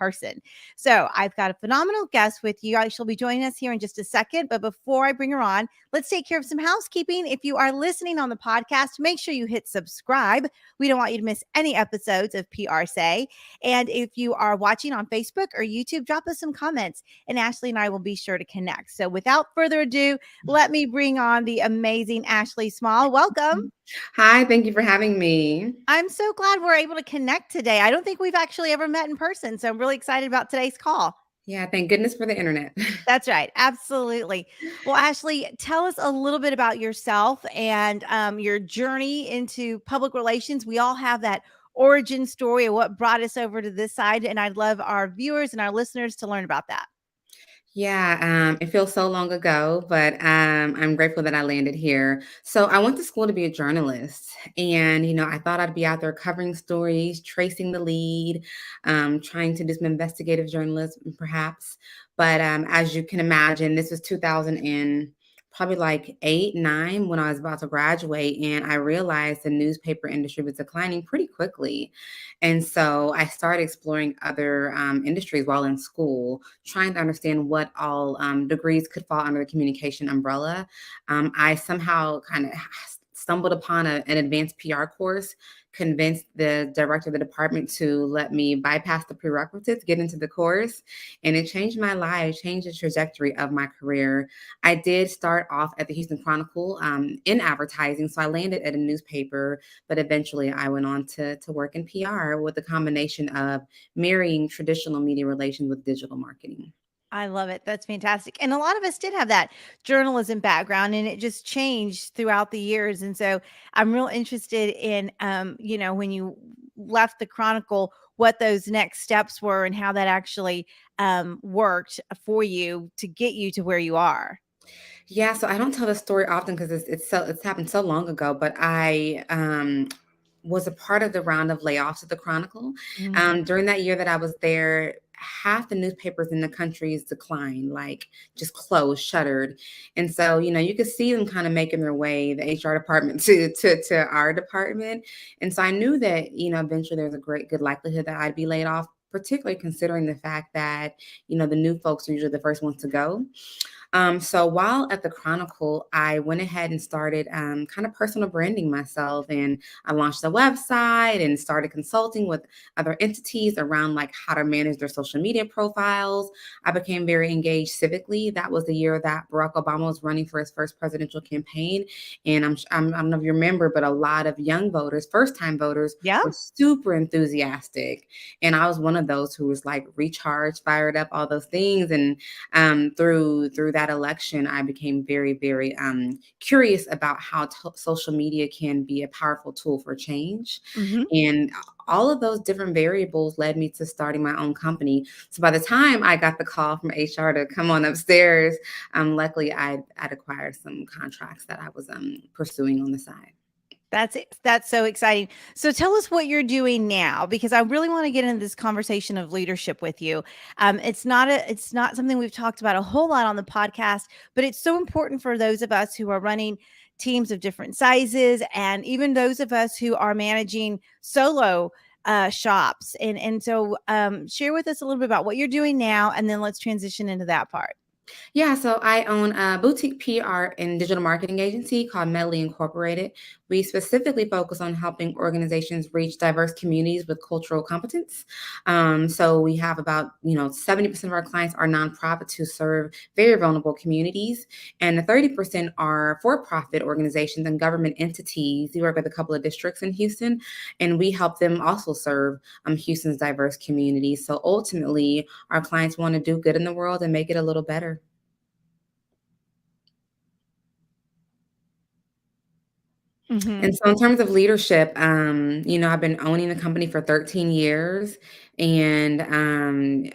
person. So I've got a phenomenal guest with you. She'll be joining us here in just a second. But before I bring her on, let's take care of some housekeeping. If you are listening on the podcast, make sure you hit subscribe. We don't want you to miss any episodes of PRSay. And if you are watching on Facebook or YouTube, drop us some comments and Ashley and I will be sure to connect. So without further ado, let me bring on the amazing Ashley Small. Welcome. Hi, thank you for having me. I'm so glad we're able to connect today. I don't think we've actually ever met in person, so I'm really excited about today's call. Yeah, thank goodness for the internet. That's right. Absolutely. Well, Ashley, tell us a little bit about yourself and your journey into public relations. We all have that origin story of what brought us over to this side, and I'd love our viewers and our listeners to learn about that. Yeah, it feels so long ago, but I'm grateful that I landed here. So I went to school to be a journalist, and I thought I'd be out there covering stories, tracing the lead, trying to do some investigative journalism, perhaps. But as you can imagine, this was 2000 and probably like 8, 9 when I was about to graduate, and I realized the newspaper industry was declining pretty quickly. And so I started exploring other industries while in school, trying to understand what all degrees could fall under the communication umbrella. I somehow kind of stumbled upon an advanced PR course, convinced the director of the department to let me bypass the prerequisites, get into the course, and it changed my life, changed the trajectory of my career. I did start off at the Houston Chronicle in advertising, so I landed at a newspaper, but eventually I went on to work in PR with a combination of marrying traditional media relations with digital marketing. I love it. That's fantastic. And a lot of us did have that journalism background and it just changed throughout the years. And so I'm real interested in, when you left the Chronicle, what those next steps were and how that actually worked for you to get you to where you are. Yeah, so I don't tell the story often because it's happened so long ago, but I was a part of the round of layoffs at the Chronicle. Mhm. During that year that I was there, half the newspapers in the country's declined, like just closed, shuttered. And so, you could see them kind of making their way, the HR department to our department. And so I knew that, eventually there's a good likelihood that I'd be laid off, particularly considering the fact that, the new folks are usually the first ones to go. So while at the Chronicle, I went ahead and started kind of personal branding myself, and I launched a website and started consulting with other entities around like how to manage their social media profiles. I became very engaged civically. That was the year that Barack Obama was running for his first presidential campaign, and I don't know if you remember, but a lot of young voters, first-time voters, Yeah. were super enthusiastic, and I was one of those who was like recharged, fired up, all those things, and through that election, I became very, very curious about how social media can be a powerful tool for change. Hmm. And all of those different variables led me to starting my own company. So by the time I got the call from HR to come on upstairs, luckily I'd acquired some contracts that I was pursuing on the side. That's so exciting. So tell us what you're doing now, because I really want to get into this conversation of leadership with you. It's not something we've talked about a whole lot on the podcast, but it's so important for those of us who are running teams of different sizes, and even those of us who are managing solo shops. And so share with us a little bit about what you're doing now, and then let's transition into that part. Yeah, so I own a boutique PR and digital marketing agency called Medley Incorporated. We specifically focus on helping organizations reach diverse communities with cultural competence. So we have about 70% of our clients are nonprofits who serve very vulnerable communities, and the 30% are for-profit organizations and government entities. We work with a couple of districts in Houston, and we help them also serve Houston's diverse communities. So ultimately, our clients want to do good in the world and make it a little better. Hmm. And so in terms of leadership, I've been owning the company for 13 years, and I'm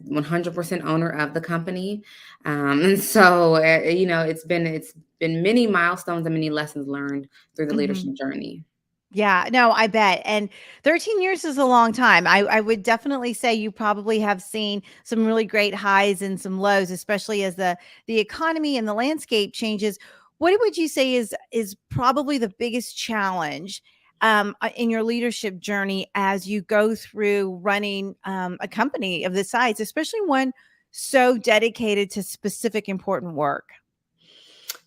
100% owner of the company. And so, it's been many milestones and many lessons learned through the Hmm. leadership journey. Yeah, no, I bet. And 13 years is a long time. I would definitely say you probably have seen some really great highs and some lows, especially as the economy and the landscape changes. What would you say is probably the biggest challenge in your leadership journey as you go through running a company of this size, especially one so dedicated to specific important work?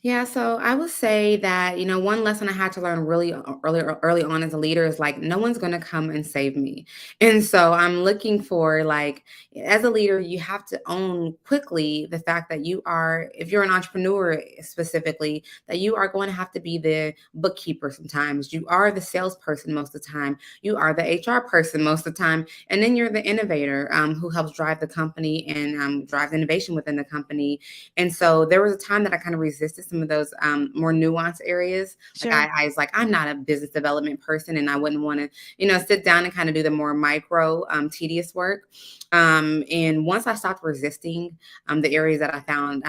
Yeah, so I would say that, one lesson I had to learn really early on as a leader is like no one's going to come and save me. And so I'm looking for like as a leader, you have to own quickly the fact that you are, if you're an entrepreneur specifically, that you are going to have to be the bookkeeper sometimes. You are the salesperson most of the time. You are the HR person most of the time. And then you're the innovator who helps drive the company and drive innovation within the company. And so there was a time that I kind of resisted some of those more nuanced areas. Like Sure. I was like, I'm not a business development person, and I wouldn't want to, sit down and kind of do the more micro, tedious work. And once I stopped resisting the areas that I found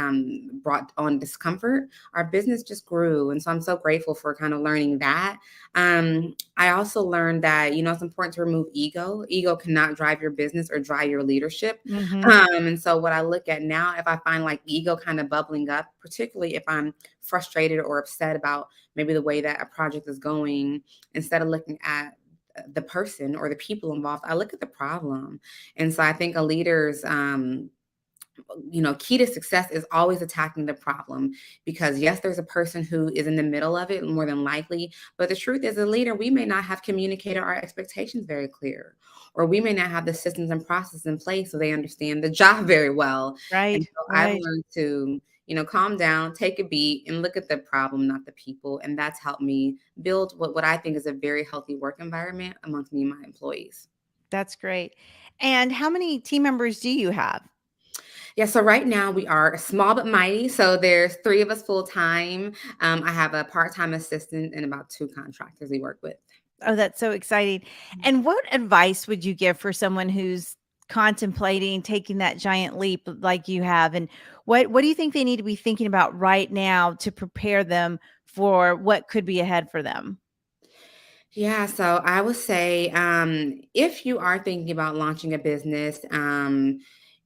brought on discomfort, our business just grew. And so I'm so grateful for kind of learning that. I also learned that, it's important to remove ego. Ego cannot drive your business or drive your leadership. Hmm. And so what I look at now, if I find like ego kind of bubbling up, particularly if I'm frustrated or upset about maybe the way that a project is going, instead of looking at the person or the people involved, I look at the problem. And so I think a leader's key to success is always attacking the problem, because yes, there's a person who is in the middle of it more than likely, but the truth is, as a leader, we may not have communicated our expectations very clear, or we may not have the systems and processes in place so they understand the job very well. And Right. so I've Right. learned to calm down, take a beat, and look at the problem, not the people. And that's helped me build what I think is a very healthy work environment amongst me and my employees. That's great. And how many team members do you have? Yeah, so right now we are small but mighty. So there's three of us full time. I have a part time assistant and about two contractors we work with. Oh, that's so exciting. And what advice would you give for someone who's contemplating taking that giant leap like you have? And what do you think they need to be thinking about right now to prepare them for what could be ahead for them? Yeah, so I would say if you are thinking about launching a business, and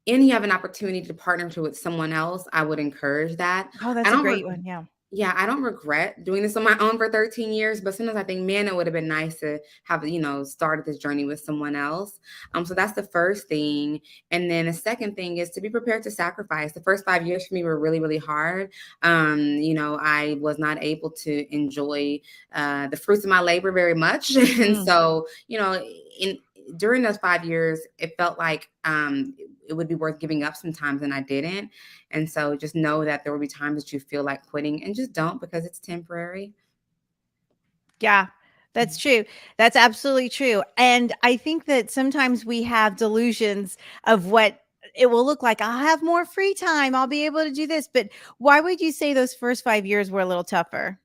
you have an opportunity to partner with someone else, I would encourage that. Oh, I that's a don't great one. Yeah. Yeah, I don't regret doing this on my own for 13 years, but sometimes I think, man, it would have been nice to have, started this journey with someone else. So that's the first thing. And then the second thing is to be prepared to sacrifice. The first 5 years for me were really, really hard. I was not able to enjoy the fruits of my labor very much. And Mm. so, in during those 5 years, it felt like it would be worth giving up sometimes, and I didn't. And so just know that there will be times that you feel like quitting, and just don't, because it's temporary. Yeah, that's true. That's absolutely true. And I think that sometimes we have delusions of what it will look like. I'll have more free time. I'll be able to do this. But why would you say those first 5 years were a little tougher?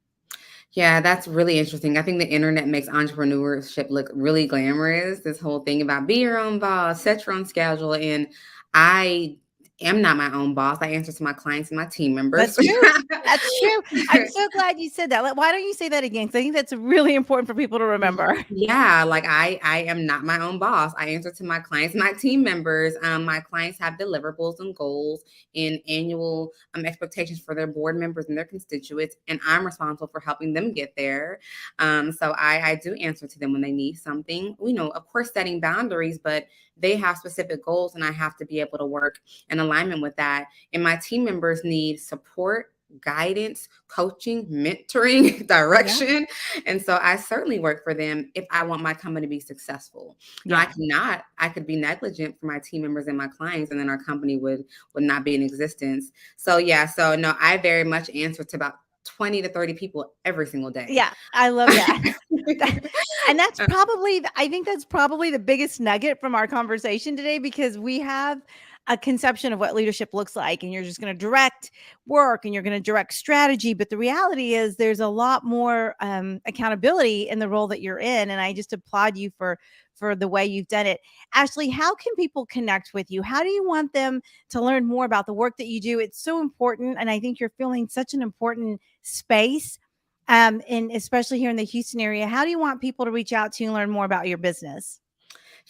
Yeah, that's really interesting. I think the internet makes entrepreneurship look really glamorous. This whole thing about be your own boss, set your own schedule. And I am not my own boss. I answer to my clients and my team members. That's true. That's true. I'm so glad you said that. Why don't you say that again? 'Cause I think that's really important for people to remember. Yeah, like I am not my own boss. I answer to my clients, my team members. My clients have deliverables and goals and annual expectations for their board members and their constituents, and I'm responsible for helping them get there. So I do answer to them when they need something. Of course, setting boundaries, but they have specific goals, and I have to be able to work in alignment with that. And my team members need support, guidance, coaching, mentoring, Yeah. direction. And so I certainly work for them if I want my company to be successful. Now Yeah. I could be negligent for my team members and my clients, and then our company would not be in existence. So yeah, so no, I very much answer to about 20 to 30 people every single day. Yeah. I love that. That and that's probably I think that's probably the biggest nugget from our conversation today because we have a conception of what leadership looks like and you're just going to direct work and you're going to direct strategy, but the reality is there's a lot more accountability in the role that you're in, and I just applaud you for the way you've done it. Ashley, how can people connect with you? How do you want them to learn more about the work that you do? It's so important, and I think you're filling such an important space, and especially here in the Houston area. How do you want people to reach out to you and learn more about your business?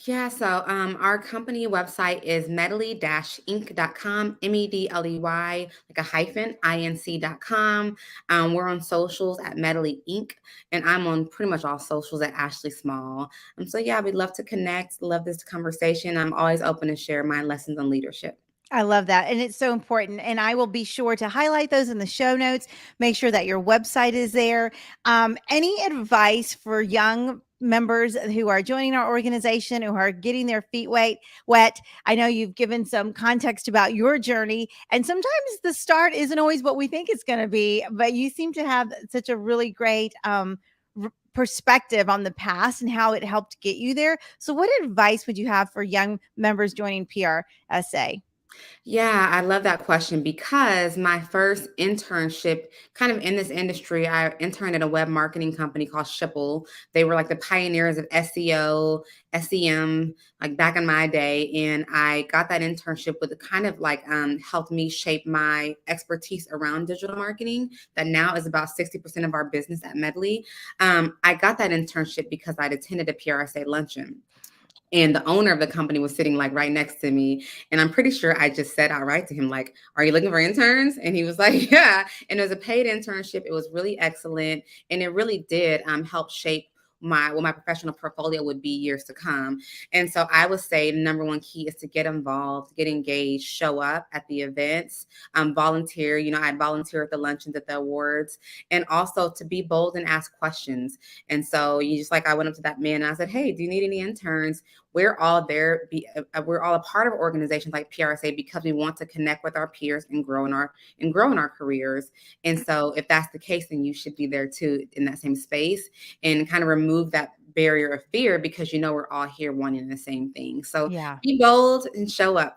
Yeah, so our company website is medley-inc.com, Medley, like a hyphen, inc.com. We're on socials at Medley Inc. And I'm on pretty much all socials at Ashley Small. So yeah, we'd love to connect, love this conversation. I'm always open to share my lessons on leadership. I love that. And it's so important. And I will be sure to highlight those in the show notes. Make sure that your website is there. Any advice for young members who are joining our organization, who are getting their feet wet? I know you've given some context about your journey. And sometimes the start isn't always what we think it's going to be, but you seem to have such a really great perspective on the past and how it helped get you there. So, what advice would you have for young members joining PRSA? Yeah, I love that question because my first internship, kind of in this industry, I interned at a web marketing company called Shipple. They were like the pioneers of SEO, SEM, like back in my day. And I got that internship with kind of like helped me shape my expertise around digital marketing. That now is about 60% of our business at Medley. I got that internship because I'd attended a PRSA luncheon. And the owner of the company was sitting like right next to me. And I'm pretty sure I just said outright to him, like, are you looking for interns? And he was like, yeah. And it was a paid internship. It was really excellent. And it really did help shape my professional portfolio would be years to come. And so I would say the number one key is to get involved, get engaged, show up at the events, volunteer. I volunteer at the luncheons, at the awards, and also to be bold and ask questions. And so you just like I went up to that man and I said, hey, do you need any interns? We're all there. We're all a part of organizations like PRSA because we want to connect with our peers and grow in our careers. And so, if that's the case, then you should be there too in that same space and kind of remove that barrier of fear because we're all here wanting the same thing. So Yeah. be bold and show up.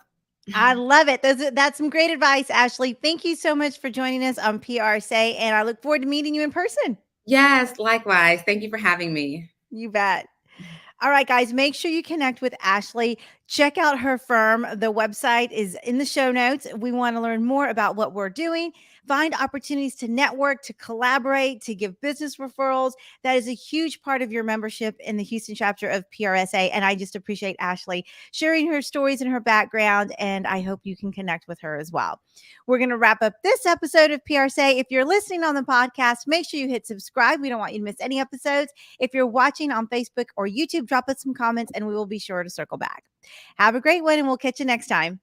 I love it. That's some great advice, Ashley. Thank you so much for joining us on PRSay, and I look forward to meeting you in person. Yes, likewise. Thank you for having me. You bet. All right, guys, make sure you connect with Ashley. Check out her firm. The website is in the show notes. We want to learn more about what we're doing, find opportunities to network, to collaborate, to give business referrals. That is a huge part of your membership in the Houston chapter of PRSA. And I just appreciate Ashley sharing her stories and her background. And I hope you can connect with her as well. We're going to wrap up this episode of PRSA. If you're listening on the podcast, make sure you hit subscribe. We don't want you to miss any episodes. If you're watching on Facebook or YouTube, drop us some comments and we will be sure to circle back. Have a great one, and we'll catch you next time.